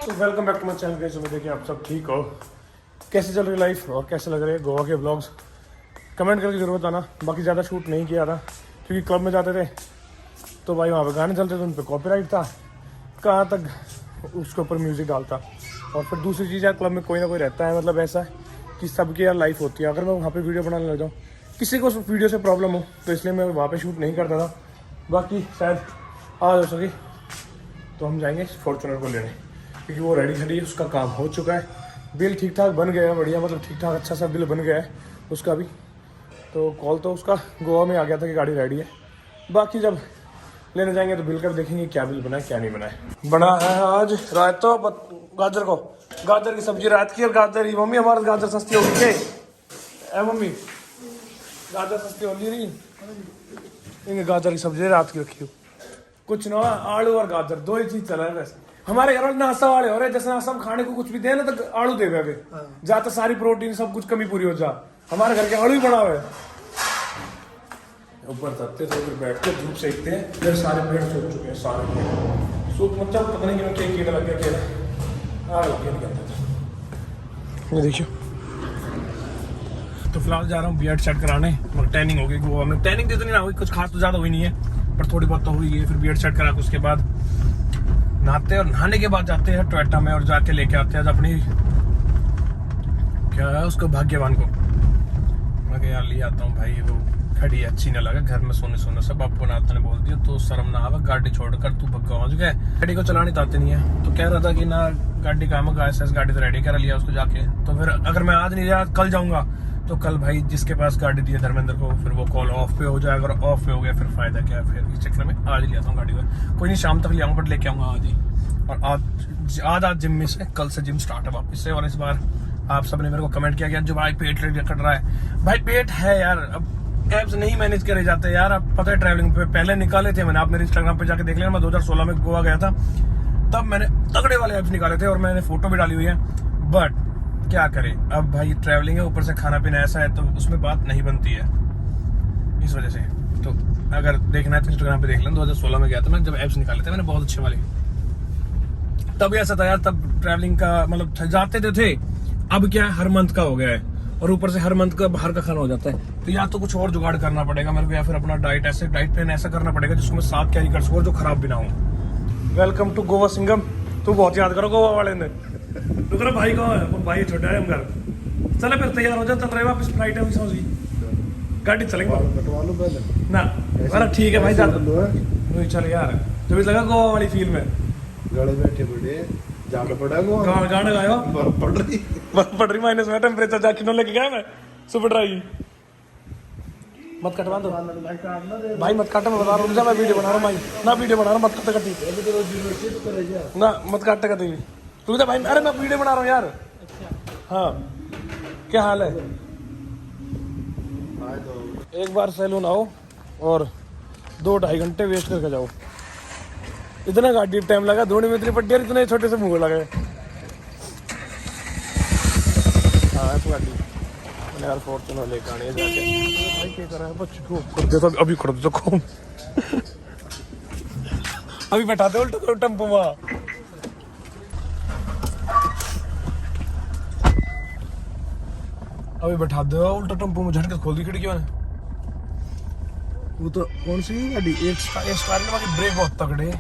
तो welcome back to my channel. कैसे उम्मीद है कि आप सब ठीक हो। कैसे चल रही लाइफ और कैसे लग रहे हैं गोवा के व्लॉग्स, कमेंट करके जरूर बताना। बाकी ज़्यादा शूट नहीं किया था क्योंकि क्लब में जाते थे तो भाई वहाँ पे गाने चलते थे, उन पर कॉपीराइट था, कहाँ तक उसके ऊपर म्यूज़िक डालता। और फिर दूसरी चीज़ है, क्लब में कोई ना कोई रहता है, मतलब ऐसा है कि सबकी यार लाइफ होती है। अगर मैं वहाँ पे वीडियो बनाने लग जाऊँ, किसी को वीडियो से प्रॉब्लम हो, तो इसलिए मैं वहाँ पे शूट नहीं करता था। बाकी शायद आज हो सके तो हम जाएंगे फॉर्चूनर को लेने, क्योंकि वो रेडी खड़ी है, उसका काम हो चुका है, बिल ठीक ठाक बन गया है, बढ़िया, मतलब ठीक ठाक अच्छा सा बिल बन गया है उसका भी। तो कॉल तो उसका गोवा में आ गया था कि गाड़ी रेडी है। बाकी जब लेने जाएंगे तो बिल कर देखेंगे क्या बिल बना है क्या नहीं बना है। बना है आज रात तो गाजर को, गाजर की सब्जी रात की, और गाजर ही मम्मी हमारे गाजर सस्ती होगी के मम्मी, गाजर सस्ती हो रही नहीं, गाजर की सब्जी रात की रखी हो। कुछ ना, आलू और गाजर दो ही चीज चला है वैसे हमारे घर वाले। नाश्ता वाले हो रहे, जैसे नाश्ता हम खाने को कुछ भी दे ना तो आलू दे गए जा, तो सारी प्रोटीन सब कुछ कमी पूरी हो जा। हमारे घर के आलू ही बना हुआ है। ऊपर तकते थे, फिर बैठ के धूप सेकते हैं, फिर सारे पेड़ सूख चुके हैं, सारे पेड़ सूख, मतलब पता नहीं क्यों कीड़ा लग गया, ये देखियो। तो फिलहाल जा रहा हूँ बियर्ड सेट कराने, मगर टैनिंग हो गई गोवा में। टैनिंग तो इतनी ना हुई, कुछ खास तो ज्यादा हुई नहीं है, पर थोड़ी बहुत तो हुई है। फिर बियर्ड सेट करा के उसके बाद नहाते, और नहाने के बाद जाते हैं टोयोटा में और जाके लेके आते हैं अपनी, क्या है उसको, भाग्यवान को। मैं यार ले आता हूँ भाई, वो खड़ी अच्छी ना लगे घर में सोने सोने से। बापू नाथ ने बोल दिया तो शर्म ना आवे, गाड़ी छोड़कर तू पहुंच गए। गाड़ी को चलानी तो आती नहीं है, तो कह रहा था कि ना गाड़ी काम है, गाड़ी तो रेडी कर लिया उसको जाके। तो फिर अगर मैं आज नहीं जा, कल जाऊंगा, तो कल भाई जिसके पास गाड़ी दी है धर्मेंद्र को, फिर वो कॉल ऑफ पे हो जाएगा, और ऑफ पे हो गया फिर फायदा क्या है। फिर इस चक्कर में आज ले आता हूँ गाड़ी में, कोई नहीं शाम तक ले आऊंगा, बट लेके आऊंगा आज ही। और आज जिम में से, कल से जिम स्टार्ट है वापस से। और इस बार आप सबने मेरे को कमेंट किया जो भाई पेट कट रहा है, भाई पेट है यार, अब एब्स नहीं मैनेज करे जाते यार। आप पता है ट्रैवलिंग पे पहले निकाले थे मैंने, आप मेरे इंस्टाग्राम पे जाके देख लेना, मैं 2016 में गोवा गया था, तब मैंने तगड़े वाले एब्स निकाले थे और मैंने फोटो भी डाली हुई है। बट क्या करें, अब भाई ट्रैवलिंग है, ऊपर से खाना पीना ऐसा है, तो उसमें बात नहीं बनती है इस वजह से। तो अगर देखना है तो इंस्टाग्राम पे देख लेना, 2016 में गया था मैं, जब एब्स निकाले थे मैंने बहुत अच्छे वाले। तब ऐसा था यार, तब ट्रैवलिंग का मतलब जाते थे। अब क्या हर मंथ का हो गया है, और ऊपर से हर मंथ का बाहर का खाना हो जाता है। तो या तो कुछ और जुगाड़ करना पड़ेगा मेरे को, या फिर अपना डाइट प्लान ऐसा करना पड़ेगा जिसको मैं साथ कैरी कर सकूं, जो खराब भी ना हो। Welcome to Goa Singham. तू बहुत याद करो गोवा वाले ने। रुक भाई को, भाई छोटा है हम घर। चले फिर तैयार हो जा, चल रहे वापस फ्लाइट है, समझ गाड़ी चलेंगे ना। अरे ठीक है भाई, चल यार, जब लगा गोवा वाली फील में गड़े बैठे बड़े जाना पड़ेगा। गाना गायो, बर्फ पड़ रही माइनस में टेम्परेचर जाके लेके गया मैं सुपर ड्राई। मत कटवा दो भाई, मत काट, मैं बता रहा हूँ, मैं वीडियो बना रहा हूँ भाई, ना वीडियो बना रहा हूँ, मत काटे कटी ना, मत काटे कटी रुक जा भाई। अरे मैं वीडियो बना रहा हूँ यार। हाँ क्या हाल है? एक बार सैलून आओ और 2-2.5 घंटे वेस्ट करके जाओ। इतना गाड़ी टाइम लगा धोने में, इतनी पट्टी, इतने छोटे से मुंह लगे। हाँ ऐसी गाड़ी मैंने यार फॉर्च्यूनर लेकर आनी है जाके। भाई क्या कर रहा है बच्चे को, कर दे तो अभी कर दो तो अभी बैठा दे उल्टा टेम्पो में। अभी बैठा दो उल्टा टेम्पो में, झटके खोल दी खिड़की मैंने। वो तो कौन सी गाड़ी, एक स्टार की ब्रेक बहुत तगड़े।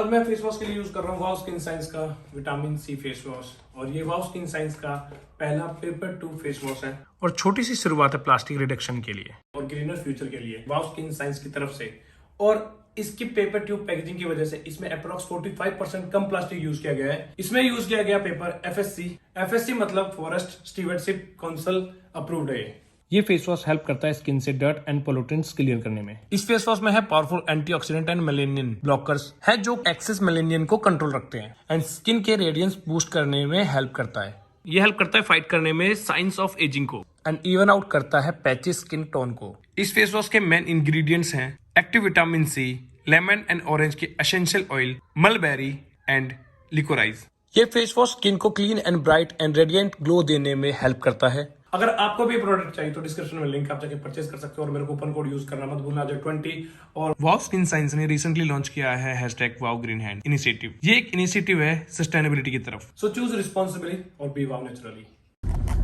अब मैं फेस वॉश के लिए यूज कर रहा हूँ वाव स्किन साइंस का विटामिन सी फेस वॉश, और ये वाव स्किन साइंस का पहला पेपर ट्यूब फेस वॉश है, और छोटी सी शुरुआत है प्लास्टिक रिडक्शन के लिए और ग्रीनर फ्यूचर के लिए वाव स्किन साइंस की तरफ से। और इसकी पेपर ट्यूब पैकेजिंग की वजह से इसमें अप्रॉक्स 45% कम प्लास्टिक यूज किया गया है। इसमें यूज किया गया पेपर एफएससी मतलब फॉरेस्ट स्टीवर्डशिप काउंसिल अप्रूव्ड है। ये फेस वॉश हेल्प करता है स्किन से डर्ट एंड पोल्यूटेंट्स क्लियर करने में। इस फेस वॉश में है पावरफुल एंटीऑक्सीडेंट एंड मेलेनियन ब्लॉकर्स है, जो एक्सेस मेलेनियन को कंट्रोल रखते हैं एंड स्किन के रेडियंस बूस्ट करने में हेल्प करता है। ये हेल्प करता है फाइट करने में साइंस ऑफ एजिंग को, एंड इवन आउट करता है पैची स्किन टोन को। इस फेस वॉश के मेन इंग्रेडिएंट्स हैं active vitamin C, lemon and orange के essential oil, mulberry and liquorice. ये फेस वॉश स्किन को clean and bright and radiant glow देने में हेल्प करता है। अगर आपको भी प्रोडक्ट चाहिए तो डिस्क्रिप्शन में लिंक आप जाके परचेज कर सकते हो और मेरे कूपन कोड यूज करना मत भूलना जो 20। और वाव स्किन साइंस ने रिसेंटली लॉन्च किया है #WowGreenHand इनिशिएटिव। ये एक इनिशिएटिव है सस्टेनेबिलिटी की तरफ। सो चूज रिस्पॉन्सिबली और बी वाव नेचुरली।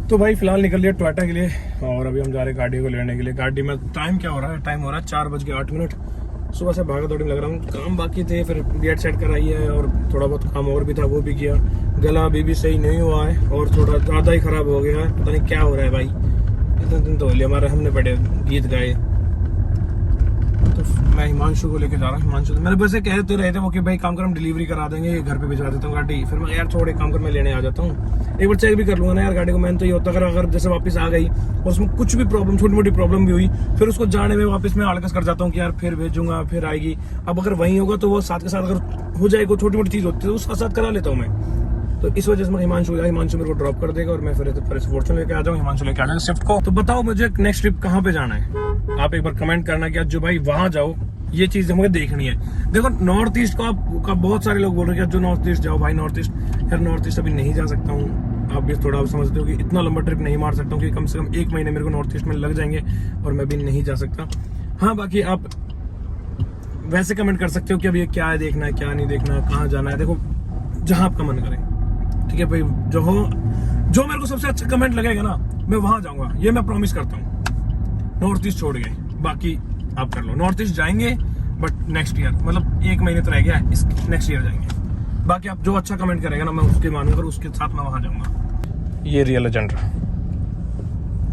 तो भाई फिलहाल निकल लिया टोयोटा के लिए और अभी हम जा रहे हैं गाड़ी को लेने के लिए। गाड़ी में टाइम क्या हो रहा है? टाइम हो रहा है 4:08। सुबह से भागा दौड़ी लग रहा हूँ, काम बाकी थे, फिर गेट सेट कराई है और थोड़ा बहुत काम और भी था वो भी किया। गला अभी भी सही नहीं हुआ है और थोड़ा ज़्यादा ही खराब हो गया है, पता नहीं क्या हो रहा है भाई। इतने दिन तो हो लिया हमारे, हमने बड़े गीत गाए। तो मैं हिमांशु को लेके जा रहा हूँ। हिमांशु मेरे वैसे कहते रहे थे वो कि भाई काम कर हम डिलीवरी करा देंगे, घर पे भिजवा देता हूँ गाड़ी। फिर मैं यार छोड़ एक काम कर मैं लेने आ जाता हूँ, एक बार चेक भी कर लूंगा ना यार गाड़ी को। मैंने तो ये होता अगर जैसे वापस आ गई और उसमें कुछ भी प्रॉब्लम, छोटी मोटी प्रॉब्लम भी हुई, फिर उसको जाने में वापस मैं आलकस कर जाता हूँ कि यार फिर भेजूंगा फिर आएगी। अब अगर वहीं होगा तो वो साथ के साथ अगर हो जाएगा, छोटी मोटी चीज होती है तो उसका साथ करा लेता हूँ मैं। तो इस वजह से मैं हिमांशु मेरे को ड्रॉप कर देगा और मैं फिर फॉर्च्यूनर लेके आ जाऊँ, हिमांशु लेके आ जाऊंगा स्विफ्ट को। तो बताओ मुझे नेक्स्ट ट्रिप कहाँ पे जाना है? आप एक बार कमेंट करना कि जो भाई वहां जाओ, ये चीज मुझे देखनी है। देखो नॉर्थ ईस्ट का बहुत सारे लोग बोल रहे हैं जो नॉर्थ ईस्ट जाओ भाई। नॉर्थ ईस्ट यार, नॉर्थ ईस्ट अभी नहीं जा सकता हूँ। आप भी थोड़ा समझते हो कि इतना लंबा ट्रिप नहीं मार सकता हूँ कि कम से कम 1 महीने मेरे को नॉर्थ ईस्ट में लग जाएंगे और मैं भी नहीं जा सकता। हाँ बाकी आप वैसे कमेंट कर सकते हो कि अब ये क्या है, देखना है क्या नहीं देखना, कहाँ जाना है। देखो जहाँ आपका मन करे, ठीक है भाई। जो मेरे को सबसे अच्छा कमेंट लगेगा ना, मैं वहां जाऊंगा, ये मैं प्रॉमिस करता हूँ। नॉर्थ ईस्ट छोड़ गए, बाकी आप कर लो। नॉर्थ ईस्ट जाएंगे बट नेक्स्ट ईयर, मतलब 1 महीने तो रह गया, इस नेक्स्ट ईयर जाएंगे। बाकी आप जो अच्छा कमेंट करेगा ना, मैं उसके मानूंगा और उसके साथ मैं वहां जाऊंगा। ये रियल एजेंडा।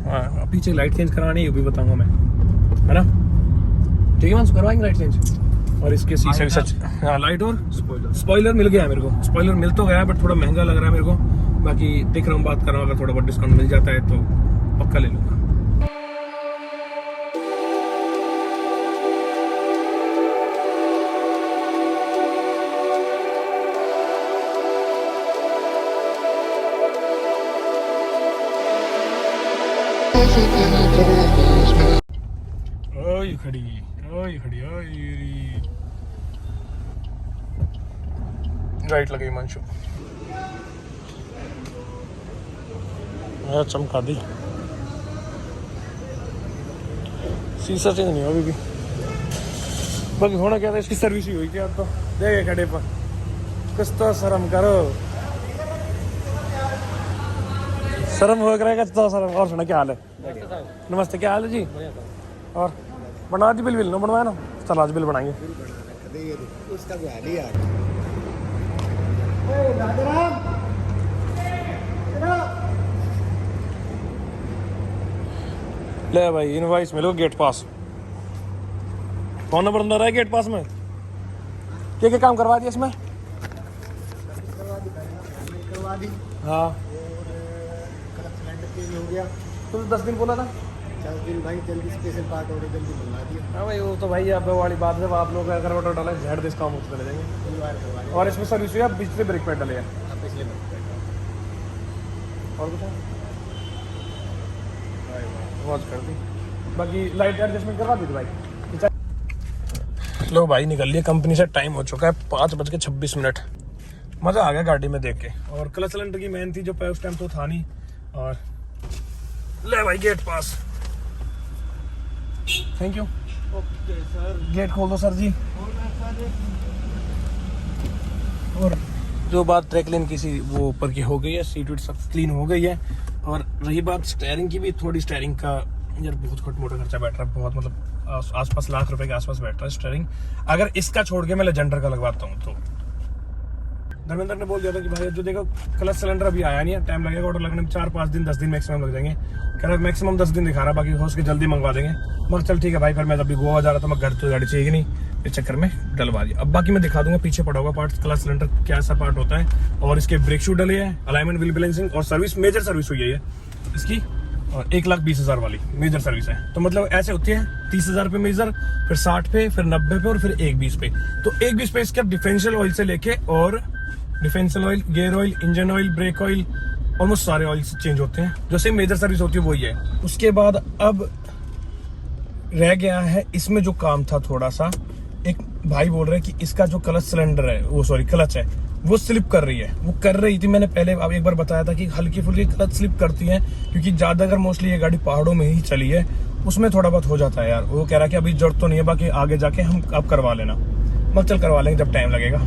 हाँ पीछे लाइट चेंज करानी है, ये भी बताऊंगा मैं, है ना? ठीक है मैं करवाएंगे लाइट चेंज। और इसके शीशे भी सच, हाँ लाइट और स्पॉइलर मिल गया है मेरे को। स्पॉइलर मिल तो गया है बट थोड़ा महंगा लग रहा है मेरे को। बाकी देख रहा हूँ, बात कर रहा हूँ, अगर थोड़ा बहुत डिस्काउंट मिल जाता है तो पक्का ले लूंगा। ओए खड़ी, ओए खड़ी, ओए राइट लगे हिमांशु, चमका दी। शीशा चेंज नहीं हुआ अभी भी, बाकी होना क्या था, इसकी सर्विस ही हुई क्या तो देखे खड़े पर। कुछ तो शर्म करो, शर्म हो रहा तो शर्म। और सुना क्या हाल है? नमस्ते, क्या हाल है जी? और बना दी बिल ना बनवाया ना? चल आज बिल बनाएंगे। उसका भी हाल ही यार। ले भाई इनवाइस मिलो, गेट पास। कौन नंबर अंदर है गेट पास में? क्या काम करवा दिया इसमें? करवा दी। हाँ हो गया तो 10 दिन बोला था। 10 दिन भाई, जल्दी स्पेशल पार्ट और जल्दी बनवा दिया। हाँ भाई वो तो भाई अब वाली बात है, आप लोग अगर ऑर्डर डाला झड़ डिस्काउंट मुझ चले जाएंगे। और इसमें सर्विस हुई, आप पिछले ब्रेक पैड डाले पिछले और कुछ वॉच कर दी। बाकी लाइट एडजस्टमेंट करवा दी थी भाई। लो भाई निकल लिए कंपनी से, टाइम हो चुका है 5:26। मजा आ गया गाड़ी में देख के। और क्लच सिलेंडर की मेन थी जो उस टाइम तो था नहीं। और ले भाई gate pass, thank you. Okay sir, gate खोल दो सर जी। और जो बात ट्रैकलिन की सी वो ऊपर की हो गई है, सीट वीट सब क्लीन हो गई है। और रही बात स्टेयरिंग की भी, थोड़ी स्टेयरिंग का यार बहुत छोटा मोटा खर्चा बैठ रहा है, बहुत मतलब आसपास लाख रुपए के आसपास बैठ रहा है स्टेयरिंग। अगर इसका छोड़ के मैं लेजेंडर का लगवाता हूँ तो धर्मेंद्र ने बोल दिया था कि भाई जो देखो क्लच सिलेंडर अभी आया नहीं है, टाइम लगेगा ऑर्डर लगने में 4-5 दिन 10 दिन मैक्सिमम लग जाएंगे। कह रहा मैक्सिमम 10 दिन दिखा रहा, बाकी हो सके जल्दी मंगवा देंगे। मगर चल ठीक है भाई, फिर मैं अभी गोवा जा रहा था, मैं घर तो गाड़ी चाहिए नहीं, इस चक्कर में डलवा दिया। अब बाकी मैं दिखा दूंगा पीछे पड़ा हुआ पार्ट, क्लच सिलेंडर क्या सा पार्ट होता है। और इसके ब्रेक शू डले हैं, अलाइनमेंट व्हील बैलेंसिंग और सर्विस, मेजर सर्विस हुई है इसकी। और 1,20,000 वाली मेजर सर्विस है। तो मतलब ऐसे होती है 30,000 पे मेजर, फिर 60 पे, फिर 90 पे और फिर 1,20 पे। तो 1,20 पे इसका डिफरेंशियल ऑयल से लेके और differential oil, gear oil, engine oil, brake oil, almost सारे ऑयल चेंज होते हैं। जो से मेजर सर्विस होती है वही है। उसके बाद अब रह गया है इसमें जो काम था थोड़ा सा, एक भाई बोल रहे हैं कि इसका जो क्लच सिलेंडर है, वो सॉरी क्लच है, वो स्लिप कर रही है। वो कर रही थी, मैंने पहले अब एक बार बताया था कि हल्की फुल्की क्लच स्लिप करती है, क्योंकि ज्यादा अगर मोस्टली ये गाड़ी पहाड़ों में ही चली है, उसमें थोड़ा बहुत हो जाता है यार। वो कह रहा है कि अभी जरूरत तो नहीं है, बाकी आगे जाके हम अब करवा लेना। मत चल करवा लेंगे जब टाइम लगेगा।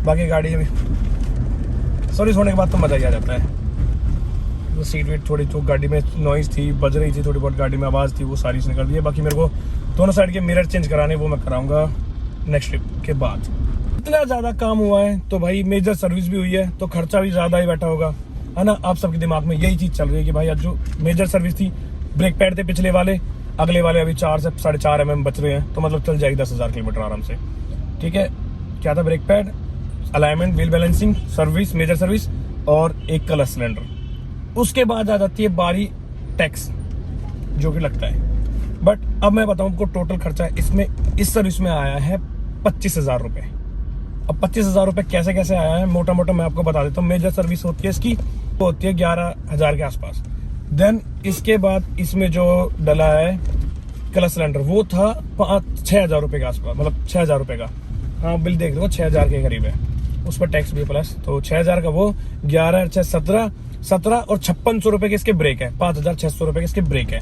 बाकी गाड़ी अभी सर्विस होने के बाद तो मजा ही आ जाता है। वो सीट वीट थोड़ी जो गाड़ी में नॉइज थी, बज रही थी थोड़ी बहुत, गाड़ी में आवाज़ थी, वो सारी इसने कर दी है। बाकी मेरे को दोनों साइड के मिरर चेंज कराने, वो मैं कराऊंगा नेक्स्ट ट्रिप के बाद। इतना ज़्यादा काम हुआ है तो भाई मेजर सर्विस भी हुई है, तो खर्चा भी ज़्यादा ही बैठा होगा, है ना। आप सबके दिमाग में यही चीज़ चल रही है कि भाई आज जो मेजर सर्विस थी, ब्रेक पैड थे पिछले वाले, अगले वाले अभी 4 से 4.5 mm बच रहे हैं, तो मतलब चल जाएगी 10,000 किलोमीटर आराम से। ठीक है, क्या था? Brake pad, alignment, wheel balancing, service, major service और एक क्लच सिलेंडर। उसके बाद आ जाती है बारी टैक्स, जो कि लगता है। बट अब मैं बताऊं आपको टोटल खर्चा इसमें, इस सर्विस में आया है 25,000 रुपये। अब 25,000 रुपये कैसे कैसे आया है, मोटा मोटा मैं आपको बता देता हूँ। मेजर सर्विस होती है इसकी, वो होती है 11,000 के आसपास। देन इसके बाद इसमें जो डला है क्लच सिलेंडर, वो था 6,000 रुपये के आसपास, मतलब 6,000 रुपये का। हाँ बिल देख लो, 6,000 के करीब है, उस पर टैक्स भी प्लस, तो 6,000 का वो, 11 6 17 और 5600 रुपये के इसके ब्रेक है, 5,600 रुपये के इसके ब्रेक है,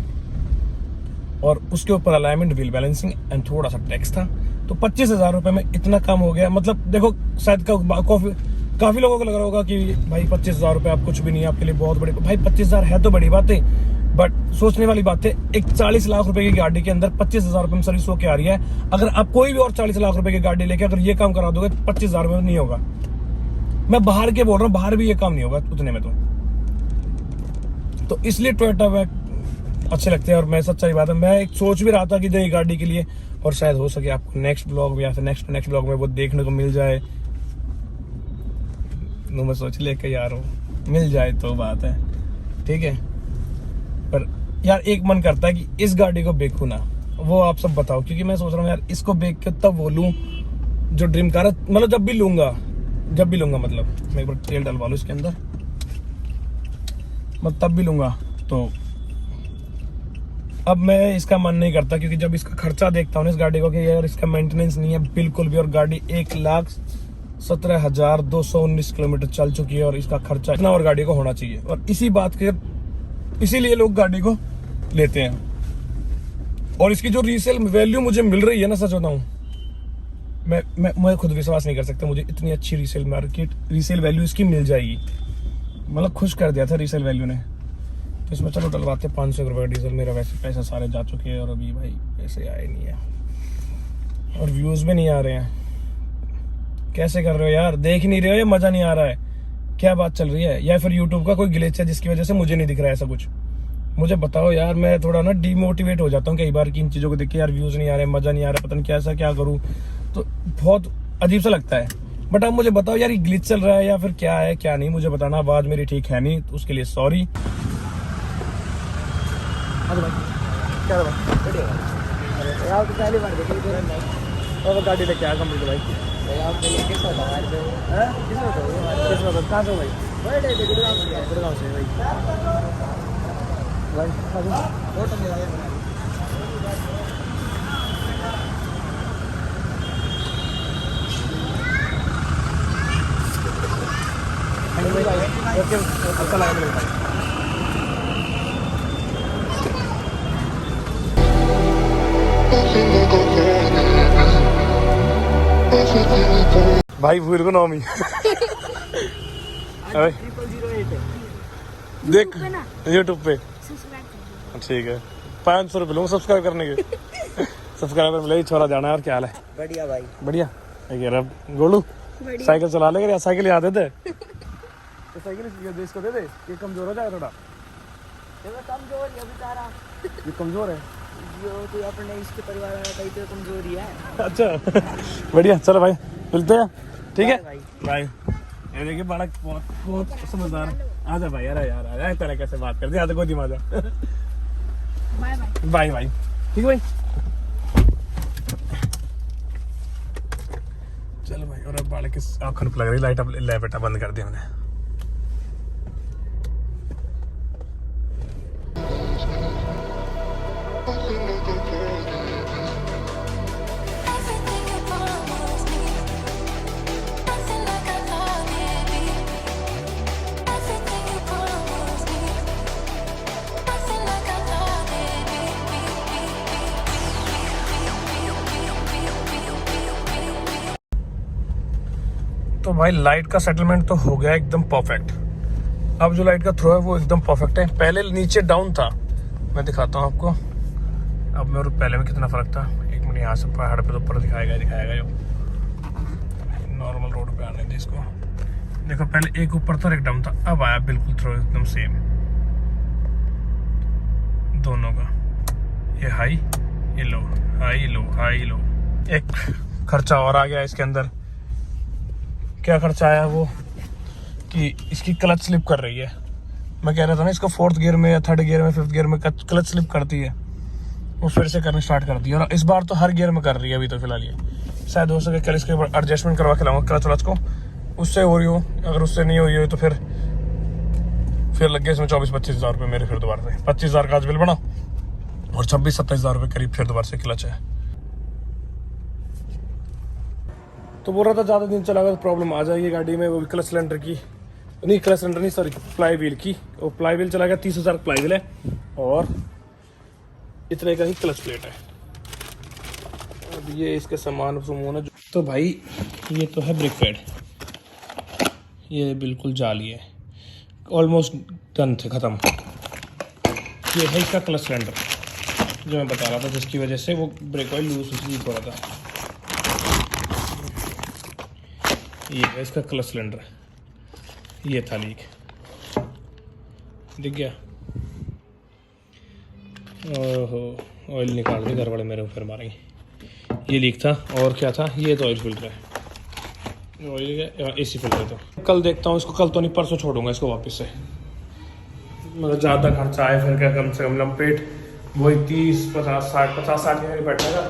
और उसके ऊपर अलाइनमेंट, व्हील बैलेंसिंग एंड थोड़ा सा टैक्स था। तो 25,000 रुपये में इतना काम हो गया। मतलब देखो, शायद काफी लोगों को लग रहा होगा कि भाई 25,000 रुपये आप कुछ भी नहीं है आपके लिए, बहुत बड़ी। भाई 25,000 है तो बड़ी बात है, बट सोचने वाली बात है, एक 40 लाख रुपए की गाड़ी के अंदर 25,000 रुपये में सर्विस होके आ रही है। अगर आप कोई भी और 40 लाख रुपए की गाड़ी लेके अगर ये काम करा दोगे, 25,000 रुपये में नहीं होगा। मैं बाहर के बोल रहा हूँ, बाहर भी ये काम नहीं होगा उतने में। तो इसलिए टोयोटा में अच्छे लगते हैं। और मैं सच्चाई बात है, मैं एक सोच भी रहा था कि नई गाड़ी के लिए, और शायद हो सके आपको नेक्स्ट ब्लॉग या फिर नेक्स्ट ब्लॉग में वो देखने को मिल जाए। तो मैं सोच लेके यार वो मिल जाए तो बात है, ठीक है। पर यार एक मन करता है कि इस गाड़ी को बेचूं ना, वो आप सब बताओ, क्योंकि मैं सोच रहा हूँ यार इसको बेच के तब वो लूं जो ड्रीम कार है। मतलब जब भी लूंगा मतलब मैं एक बार तेल डलवा लूं इसके अंदर, मैं तब भी लूंगा। तो अब मैं इसका मन नहीं करता, क्योंकि जब इसका खर्चा देखता हूँ इस गाड़ी को कि यार इसका मेंटेनेंस नहीं है बिल्कुल भी, और गाड़ी 1,17,219 किलोमीटर चल चुकी है, और इसका खर्चा इतना और गाड़ी को होना चाहिए। और इसी बात के इसीलिए लोग गाड़ी को लेते हैं। और इसकी जो रीसेल वैल्यू मुझे मिल रही है ना, सच बताऊं, मैं खुद विश्वास नहीं कर सकता मुझे इतनी अच्छी रीसेल वैल्यू इसकी मिल जाएगी। मतलब खुश कर दिया था रीसेल वैल्यू ने। तो इसमें चलो डलवाते 500 रुपये का डीजल। मेरा वैसे पैसे सारे जा चुके हैं, और अभी भाई पैसे आए नहीं है, और व्यूज भी नहीं आ रहे हैं। कैसे कर रहे हो यार, देख नहीं रहे हो या मजा नहीं आ रहा है? क्या बात चल रही है? या फिर यूट्यूब का कोई ग्लिच है जिसकी वजह से मुझे नहीं दिख रहा है ऐसा कुछ? मुझे बताओ यार, मैं थोड़ा ना डीमोटिवेट हो जाता हूँ कई बार कि इन चीज़ों को देख के यार व्यूज नहीं आ रहे, मजा नहीं आ रहा, पता नहीं कैसा क्या करूँ, तो बहुत अजीब सा लगता है। बट अब मुझे बताओ यार, ये ग्लिच चल रहा है या फिर क्या है क्या नहीं, मुझे बताना। आवाज मेरी ठीक है नहीं, तो उसके लिए सॉरी। गाड़ी लेके आया कंप्लीट भाई। कहाँ से भाई? गुड़गांव से भाई। ओके, अच्छा लगा मेरे भाई। भाई भूल को नौमी देख यूट्यूब पे, ठीक है। 500 रुपये लूँगा सब्सक्राइब करने के। सब्सक्राइबर मिले, छोरा जाना है। और क्या हाल है? बढ़िया भाई, बढ़िया। गोलू साइकिल चला लेगा या साइकिल याद दे? तो साइकिल इसको दे दे, ये कमजोर हो जाएगा थोड़ा। कमजोर है बेचारा, ये कमजोर है जो तो अपने इसके परिवार में कहीं तो कमजोरी है। अच्छा बढ़िया, चलो भाई मिलते हैं, ठीक है भाई। ये देखिए बड़ा बहुत समझदार। आजा भाई, अरे यार आजा, तरह कैसे बात कर दी, आजा कोई दिमाग। बाय बाय, ठीक है भाई। चलो भाई, और अब बाल की आँखों लग रही लाइट, अब ले बेटा बंद कर दिया हमने। तो भाई लाइट का सेटलमेंट तो हो गया एकदम परफेक्ट। अब जो लाइट का थ्रो है वो एकदम परफेक्ट है। पहले नीचे डाउन था, मैं दिखाता हूँ आपको। अब मेरे पहले में कितना फ़र्क था, एक मिनट यहाँ से पहाड़ पे तो ऊपर दिखाएगा जो नॉर्मल रोड पे आने दे इसको। देखो पहले एक ऊपर था एक डाउन था, अब आया बिल्कुल थ्रो एकदम सेम दोनों का। ये हाई ये लो, हाई लो हाई लो। एक खर्चा और आ गया इसके अंदर। क्या खर्चा आया वो कि इसकी क्लच स्लिप कर रही है। मैं कह रहा था ना इसको 4th गियर में या 3rd गियर में 5th गियर में क्लच स्लिप करती है, वो फिर से करना स्टार्ट कर दिया। और इस बार तो हर गियर में कर रही है अभी तो फिलहाल। ये शायद हो सके कल इसके ऊपर एडजस्टमेंट करवा के लाऊंगा क्लच व्लच को, उससे हो रही हो। अगर उससे नहीं हो रही हो तो फिर लग गए इसमें 24-25 हज़ार रुपये मेरे। फिर दोबारा से 25 हज़ार का आज बिल बना और 26-27 हज़ार रुपये करीब फिर दोबारा से क्लच है। तो बोल रहा था ज़्यादा दिन चलाएगा तो प्रॉब्लम आ जाएगी गाड़ी में, वो भी क्लच सिलेंडर की नहीं, क्लच सिलेंडर नहीं सॉरी, फ्लाई व्हील की। वो फ्लाई व्हील चला गया, 30 हज़ार फ्लाई व्हील है और इतने का ही क्लच प्लेट है। अब ये इसके सामान है। तो भाई ये तो है ब्रेक पैड, ये बिल्कुल जाली है, ऑलमोस्ट डन थे ख़त्म। ये है इसका क्लच सिलेंडर जो मैं बता रहा था, जिसकी वजह से वो ब्रेक ऑयल लूज हो रहा था। ये है इसका क्लच सिलेंडर, ये था लीक, दिख गया। ओहो ऑयल निकाल के घर वाले मेरे को फिर मारेंगे। ये लीक था और क्या था, ये तो ऑयल फिल्टर है, ऑयल एसी फिल्टर। तो कल देखता हूँ इसको, कल तो नहीं परसों छोड़ूंगा इसको वापस से। मतलब ज़्यादा खर्चा आए फिर क्या, कम से कम लंपेट वही 50-60 के बैठेगा।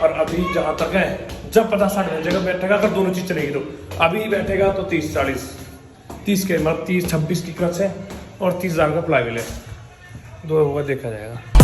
और अभी जहाँ तक है जब 50-60 जगह बैठेगा, अगर दोनों चीज़ चलेगी तो अभी बैठेगा तो 30 के मतलब 30-26 की क्लच है और 30 हज़ार का फ्लाई व्हील है, दो होगा देखा जाएगा।